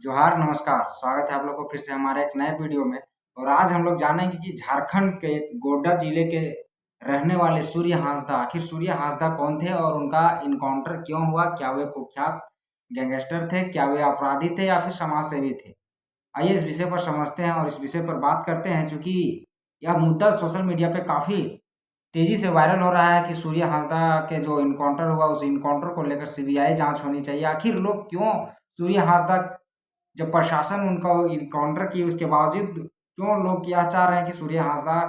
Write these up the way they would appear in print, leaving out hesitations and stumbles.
जोहार नमस्कार, स्वागत है आप लोग को फिर से हमारे एक नए वीडियो में। और आज हम लोग जानेंगे कि झारखंड के गोड्डा जिले के रहने वाले सूर्य हांसदा, आखिर सूर्य हांसदा कौन थे और उनका इनकाउंटर क्यों हुआ? क्या वे कुख्यात गैंगस्टर थे? क्या वे अपराधी थे या फिर समाज सेवी थे? आइए इस विषय पर समझते हैं और इस विषय पर बात करते हैं, चूंकि यह मुद्दा सोशल मीडिया पे काफी तेजी से वायरल हो रहा है कि सूर्य हांसदा के जो इनकाउंटर हुआ उस इनकाउंटर को लेकर सीबीआई जांच होनी चाहिए। आखिर लोग क्यों सूर्य हांसदा, जब प्रशासन उनका इनकाउंटर की उसके बावजूद क्यों लोग यह चाह रहे हैं कि सूर्य हांसदा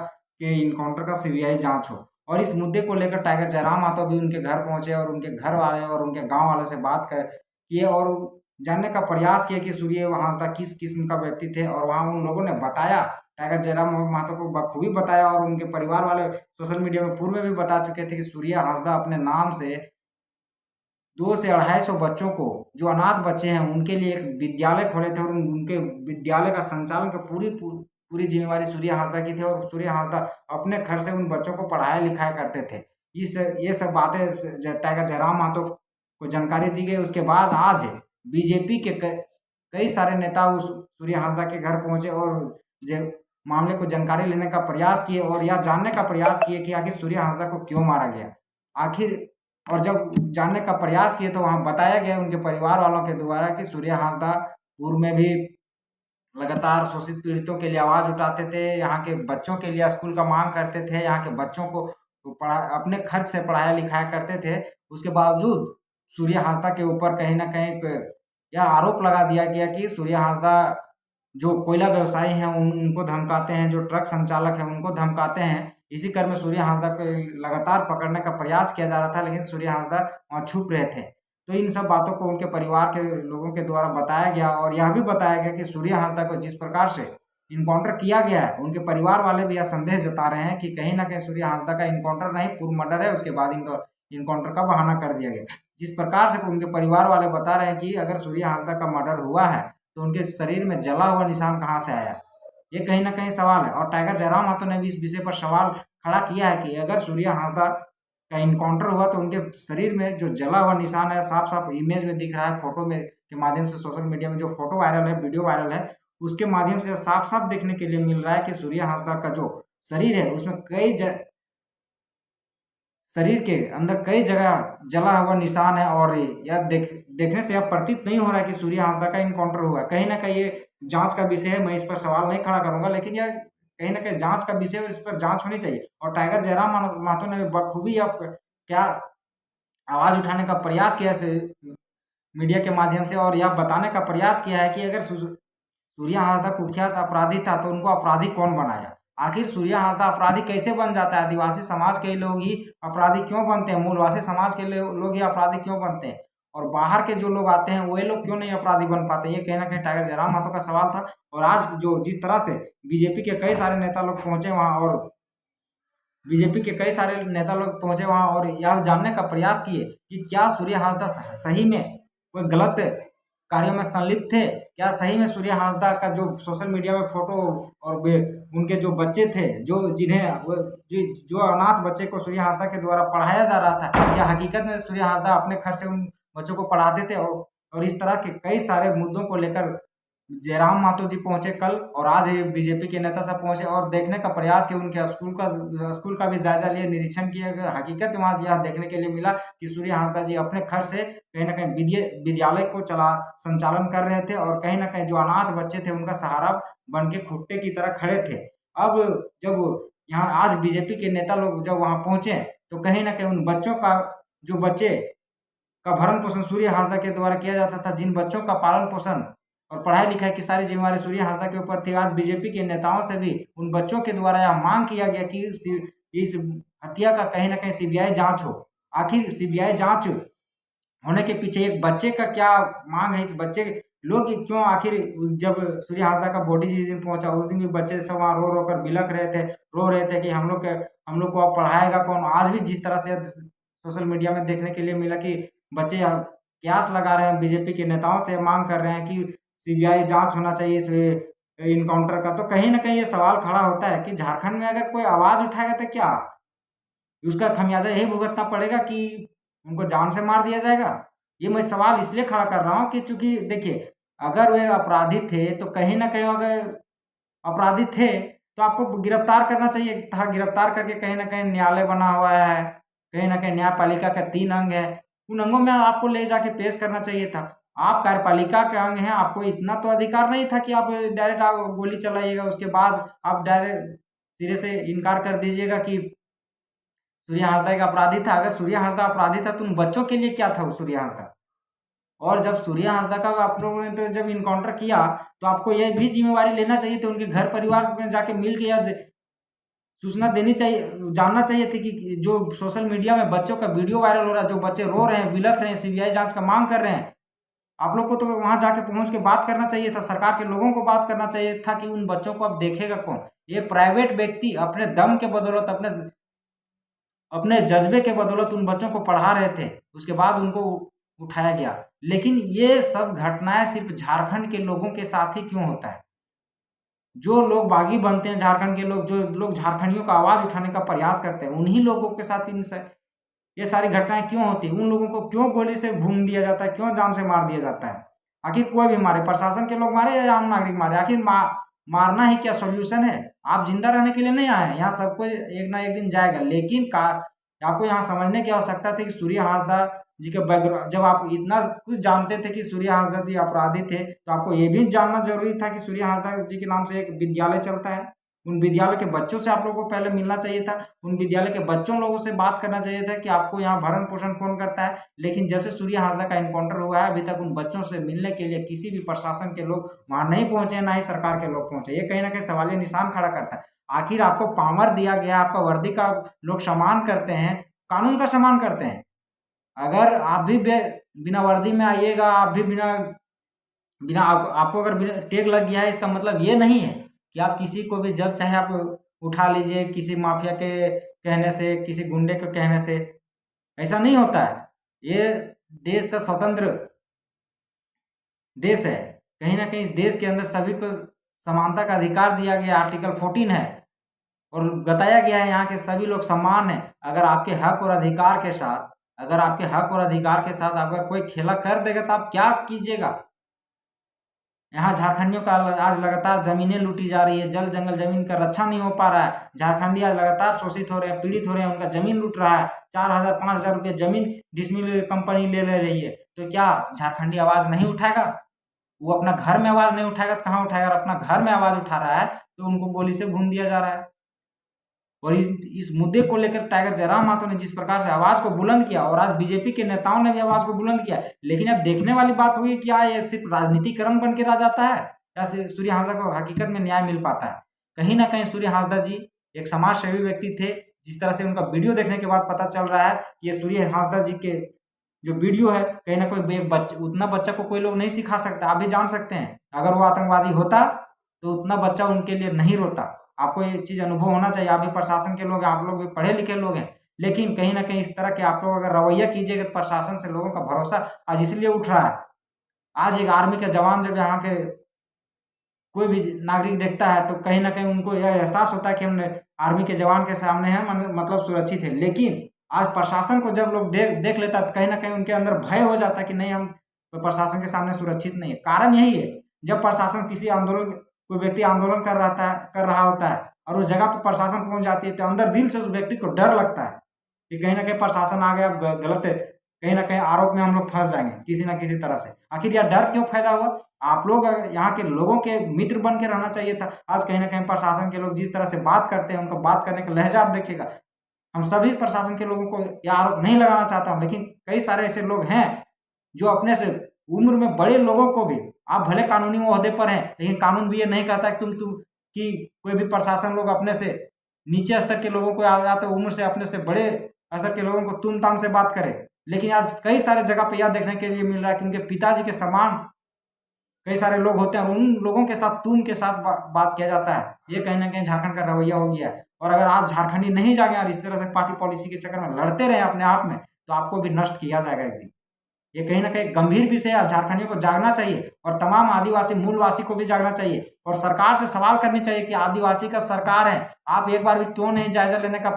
के इनकाउंटर का सीबीआई जांच हो? और इस मुद्दे को लेकर टाइगर जयराम मातो भी उनके घर पहुंचे और उनके घर वाले और उनके गांव वालों से बात कर किए और जानने का प्रयास किया कि सूर्य हांसदा किस किस्म का व्यक्ति थे। और वहां उन लोगों ने बताया, टाइगर जयराम महतो को बखूबी बताया और उनके परिवार वाले सोशल मीडिया में पूर्व में भी बता चुके थे कि सूर्य हांसदा अपने नाम से 200 से 250 बच्चों को, जो अनाथ बच्चे हैं, उनके लिए एक विद्यालय खोले थे और उनके विद्यालय का संचालन का पूरी जिम्मेवारी सूर्य हांसदा की थी। और सूर्य हांसदा अपने खर्च से उन बच्चों को पढ़ाया लिखाया करते थे। ये सब बातें टाइगर जयराम महतो को जानकारी दी गई। उसके बाद आज बीजेपी के कई सारे नेता उस सूर्य हांसदा के घर पहुंचे और मामले को जानकारी लेने का प्रयास किए और यह जानने का प्रयास किए कि आखिर सूर्य हांसदा को क्यों मारा गया आखिर। और जब जानने का प्रयास किए तो वहां बताया गया उनके परिवार वालों के द्वारा कि सूर्य हांसदा पूर्व में भी लगातार शोषित पीड़ितों के लिए आवाज उठाते थे, यहाँ के बच्चों के लिए स्कूल का मांग करते थे, यहाँ के बच्चों को पढ़ा अपने खर्च से पढ़ाया लिखाया करते थे। उसके बावजूद सूर्य हांसदा के ऊपर कहीं ना कहीं यह आरोप लगा दिया गया कि सूर्य हांसदा जो कोयला व्यवसायी हैं उनको धमकाते हैं, जो ट्रक संचालक हैं उनको धमकाते हैं। इसी क्रम में सूर्य हांसदा को लगातार पकड़ने का प्रयास किया जा रहा था, लेकिन सूर्य हांसदा वहां छुप रहे थे। तो इन सब बातों को उनके परिवार के लोगों के द्वारा बताया गया और यह भी बताया गया कि सूर्य हांसदा को जिस प्रकार से इनकाउंटर किया गया है, उनके परिवार वाले भी यह संदेह जता रहे हैं कि कहीं ना कहीं सूर्य हांसदा का इनकाउंटर नहीं, पूर्व मर्डर है। उसके बाद इनकाउंटर का बहाना कर दिया गया। जिस प्रकार से उनके परिवार वाले बता रहे हैं कि अगर सूर्य हांसदा का मर्डर हुआ है तो उनके शरीर में जला हुआ निशान कहाँ से आया? ये कहीं ना कहीं सवाल है। और टाइगर जयराम महतो ने भी इस विषय पर सवाल खड़ा किया है कि अगर सूर्य हांसदा का इनकाउंटर हुआ तो उनके शरीर में जो जला हुआ निशान है, साफ साफ इमेज में दिख रहा है, फोटो में के माध्यम से सोशल मीडिया में जो फोटो वायरल है, वीडियो वायरल है, उसके माध्यम से साफ साफ देखने के लिए मिल रहा है कि सूर्य हांसदा का जो शरीर है उसमें शरीर के अंदर कई जगह जला हुआ निशान है। और यह देखने से यह प्रतीत नहीं हो रहा है कि सूर्य हांसदा का इनकाउंटर हुआ है। कहीं ना कहीं ये जांच का विषय है, मैं इस पर सवाल नहीं खड़ा करूंगा, लेकिन यह कहीं ना कहीं जांच का विषय है और इस पर जांच होनी चाहिए। और टाइगर जयराम महतो ने बखूबी अब क्या आवाज उठाने का प्रयास किया है मीडिया के माध्यम से, और यह बताने का प्रयास किया है कि अगर सूर्य हांसदा कुख्यात अपराधी था तो उनको अपराधी कौन बनाया? आखिर सूर्य हांसदा अपराधी कैसे बन जाता है? आदिवासी समाज के लोग ही अपराधी क्यों बनते हैं? मूलवासी समाज के लोग ही अपराधी क्यों बनते हैं? और बाहर के जो लोग आते हैं वो लोग क्यों नहीं अपराधी बन पाते? ये कहीं ना कहीं टाइगर जयराम महतो का सवाल था। और आज जो जिस तरह से बीजेपी के कई सारे नेता लोग पहुंचे वहां और बीजेपी के कई सारे नेता लोग पहुंचे वहां और यह जानने का प्रयास किए कि क्या सूर्य हांसदा सही में कोई गलत कार्यों में संलिप्त थे? क्या सही में सूर्य हांसदा का जो सोशल मीडिया में फोटो और उनके जो बच्चे थे, जो अनाथ बच्चे को सूर्य हांसदा के द्वारा पढ़ाया जा रहा था, या हकीकत में सूर्य हांसदा अपने खर्च से उन बच्चों को पढ़ाते थे? और इस तरह के कई सारे मुद्दों को लेकर जयराम महतो जी पहुंचे कल और आज ये बीजेपी के नेता सब पहुंचे और देखने का प्रयास किया, उनके स्कूल का भी जायजा लिया, निरीक्षण किया गया। हकीकत वहां यह देखने के लिए मिला कि सूर्य हांसदा जी अपने खर्च से कहीं ना कहीं विद्यालय को संचालन कर रहे थे और कहीं ना कहीं जो अनाथ बच्चे थे उनका सहारा बन के खुट्टे की तरह खड़े थे। अब जब यहाँ आज बीजेपी के नेता लोग जब वहां पहुंचे तो कहीं ना कहीं उन बच्चों का, जो बच्चे का भरण पोषण सूर्य हांसदा के द्वारा किया जाता था, जिन बच्चों का पालन पोषण और पढ़ाई लिखाई की सारी जिम्मेवारी सूर्य हांसदा के ऊपर थी, आज बीजेपी के नेताओं से भी उन बच्चों के द्वारा यह मांग किया गया कि इस हत्या का कहीं ना कहीं सीबीआई जांच हो। आखिर सीबीआई जांच होने के पीछे एक बच्चे का क्या मांग है? इस बच्चे लोग क्यों, आखिर जब सूर्य हांसदा का बॉडी जिस दिन पहुंचा उस दिन भी बच्चे सब वहां रो रो कर बिलख रहे थे, रो रहे थे कि हम लोग को अब पढ़ाएगा कौन? आज भी जिस तरह से सोशल मीडिया में देखने के लिए मिला कि बच्चे क्यास लगा रहे हैं, बीजेपी के नेताओं से मांग कर रहे हैं कि सीबीआई जांच होना चाहिए इस इनकाउंटर का। तो कहीं ना कहीं ये सवाल खड़ा होता है कि झारखंड में अगर कोई आवाज उठाएगा तो क्या उसका खमियाजा यही भुगतना पड़ेगा कि उनको जान से मार दिया जाएगा? ये मैं सवाल इसलिए खड़ा कर रहा हूँ कि चूंकि देखिए, अगर वे अपराधी थे तो कहीं न कहीं अगर अपराधी थे तो आपको गिरफ्तार करना चाहिए था। गिरफ्तार करके कहीं न कहीं न्यायालय बना हुआ है, कहीं न कहीं न्यायपालिका का 3 अंग है, उन अंगों में आपको ले जाके पेश करना चाहिए था। आप कार्यपालिका के अंग हैं, आपको इतना तो अधिकार नहीं था कि आप डायरेक्ट आप गोली चलाइएगा, उसके बाद आप डायरेक्ट सिरे से इनकार कर दीजिएगा कि सूर्य हांसदा एक अपराधी था। अगर सूर्य हांसदा अपराधी था तो उन बच्चों के लिए क्या था वो सूर्य हांसदा? और जब सूर्य हांसदा का आप लोगों ने तो जब इनकाउंटर किया तो आपको ये भी जिम्मेवारी लेना चाहिए थी, उनके घर परिवार में जाके मिल के या सूचना देनी चाहिए, जानना चाहिए थी कि जो सोशल मीडिया में बच्चों का वीडियो वायरल हो रहा है, जो बच्चे रो रहे हैं, बिलख रहे हैं, सीबीआई जांच का मांग कर रहे हैं, आप लोग को तो वहां जाके पहुंच के बात करना चाहिए था। सरकार के लोगों को बात करना चाहिए था कि उन बच्चों को अब देखेगा कौन। ये प्राइवेट व्यक्ति अपने दम के बदौलत, अपने अपने जज्बे के बदौलत उन बच्चों को पढ़ा रहे थे, उसके बाद उनको उठाया गया। लेकिन ये सब घटनाएं सिर्फ झारखंड के लोगों के साथ ही क्यों होता है? जो लोग बागी बनते हैं झारखंड के लोग, जो लोग झारखंडियों का आवाज उठाने का प्रयास करते हैं, उन्हीं लोगों के साथ ये सारी घटनाएं क्यों होती है? उन लोगों को क्यों गोली से भून दिया जाता है, क्यों जान से मार दिया जाता है? आखिर कोई भी मारे, प्रशासन के लोग मारे या आम नागरिक मारे, आखिर मारना ही क्या सॉल्यूशन है? आप जिंदा रहने के लिए नहीं आए हैं, यहाँ सबको एक ना एक दिन जाएगा। लेकिन आपको यहाँ समझने की आवश्यकता थी कि सूर्य हांसदा जी के बैकग्राउंड, जब आप इतना कुछ जानते थे कि सूर्य हांसदा जी अपराधी थे, तो आपको ये भी जानना जरूरी था कि सूर्य हांसदा जी के नाम से एक विद्यालय चलता है। उन विद्यालय के बच्चों से आप लोगों को पहले मिलना चाहिए था, उन विद्यालय के बच्चों लोगों से बात करना चाहिए था कि आपको यहाँ भरण पोषण कौन करता है। लेकिन जब से सूर्य हांसदा का एनकाउंटर हुआ है, अभी तक उन बच्चों से मिलने के लिए किसी भी प्रशासन के लोग वहां नहीं पहुंचे, ना ही सरकार के लोग पहुंचे। ये कहीं ना कहीं सवालिया निशान खड़ा करता है। आखिर आपको पावर दिया गया, आपका वर्दी का लोग सम्मान करते हैं, कानून का सम्मान करते हैं। अगर आप भी बिना वर्दी में आइएगा, आप भी बिना बिना आपको अगर टैग लग गया है, इसका मतलब ये नहीं है कि आप किसी को भी जब चाहे आप उठा लीजिए, किसी माफिया के कहने से, किसी गुंडे के कहने से। ऐसा नहीं होता है। ये देश का स्वतंत्र देश है। कहीं ना कहीं इस देश के अंदर सभी को समानता का अधिकार दिया गया, आर्टिकल 14 है, और बताया गया है यहाँ के सभी लोग समान हैं। अगर आपके हक और अधिकार के साथ, अगर आपके हक और अधिकार के साथ अगर कोई खेला कर देगा तो आप क्या कीजिएगा? यहाँ झारखंडियों का आज लगातार जमीनें लूटी जा रही है, जल जंगल जमीन का रक्षा नहीं हो पा रहा है। झारखंडी आज लगातार शोषित हो रहे हैं, पीड़ित हो रहे हैं, उनका जमीन लूट रहा है। 4,000 5,000 रुपये जमीन डिसमिल कंपनी ले रही है। तो क्या झारखंडी आवाज नहीं उठाएगा? वो अपना घर में आवाज नहीं उठाएगा तो कहाँ उठाएगा? अपना घर में आवाज उठा रहा है तो उनको गोली से भून दिया जा रहा है। और इस मुद्दे को लेकर टाइगर जयराम माथुर ने जिस प्रकार से आवाज को बुलंद किया, और आज बीजेपी के नेताओं ने भी आवाज को बुलंद किया, लेकिन अब देखने वाली बात हुई क्या ये सिर्फ राजनीतिकरण बन के रह जाता है या सूर्य हांसदा को हकीकत में न्याय मिल पाता है? कहीं ना कहीं सूर्य हांसदा जी एक समाज सेवी व्यक्ति थे। जिस तरह से उनका वीडियो देखने के बाद पता चल रहा है कि ये सूर्य हांसदा जी के जो वीडियो है, कहीं ना कोई उतना बच्चा को कोई लोग नहीं सिखा सकता। आप भी जान सकते हैं, अगर वो आतंकवादी होता तो उतना बच्चा उनके लिए नहीं रोता। आपको ये चीज अनुभव होना चाहिए। आप भी प्रशासन के लोग हैं, आप लोग भी पढ़े लिखे लोग हैं, लेकिन कहीं ना कहीं इस तरह के आप लोग अगर रवैया कीजिएगा तो प्रशासन से लोगों का भरोसा आज इसलिए उठ रहा है। आज एक आर्मी का जवान जब यहाँ के कोई भी नागरिक देखता है तो कहीं ना कहीं उनको यह एहसास होता है कि हम आर्मी के जवान के सामने हैं, मतलब सुरक्षित है। लेकिन आज प्रशासन को जब लोग देख लेता है तो कहीं ना कहीं उनके अंदर भय हो जाता है कि नहीं, हम तो प्रशासन के सामने सुरक्षित नहीं है। कारण यही है, जब प्रशासन किसी आंदोलन, कोई व्यक्ति आंदोलन कर रहा होता है और उस जगह पर प्रशासन पहुंच जाती है तो अंदर दिल से उस व्यक्ति को डर लगता है कि कहीं ना कहीं प्रशासन आ गया, गलत है, कहीं ना कहीं आरोप में हम लोग फंस जाएंगे किसी ना किसी तरह से। आखिर यह डर क्यों पैदा हुआ? आप लोग यहाँ के लोगों के मित्र बन के रहना चाहिए था। आज कहीं ना कहीं प्रशासन के लोग जिस तरह से बात करते हैं, उनका बात करने का लहजा आप देखिएगा। हम सभी प्रशासन के लोगों को यह आरोप नहीं लगाना चाहता हूँ, लेकिन कई सारे ऐसे लोग हैं जो अपने से उम्र में बड़े लोगों को भी, आप भले कानूनी ओहदे पर हैं लेकिन कानून भी ये नहीं कहता कि कि कोई भी प्रशासन लोग अपने से नीचे स्तर के लोगों को या तो उम्र से अपने से बड़े स्तर के लोगों को तुम ताम से बात करे। लेकिन आज कई सारे जगह पे यह देखने के लिए मिल रहा है कि उनके पिताजी के समान कई सारे लोग होते हैं और उन लोगों के साथ तुम के साथ बात किया जाता है। ये कहीं ना कहीं झारखंड का रवैया हो गया है। और अगर आप झारखंडी नहीं जागे और इस तरह से पार्टी पॉलिसी के चक्कर में लड़ते रहे अपने आप में, तो आपको भी नष्ट किया जाएगा एक दिन। ये कहीं ना कहीं गंभीर विषय है। झारखंडियों को जागना चाहिए और तमाम आदिवासी मूलवासी को भी जागना चाहिए और सरकार से सवाल करनी चाहिए कि आदिवासी का सरकार है, आप एक बार भी क्यों नहीं जायजा लेने का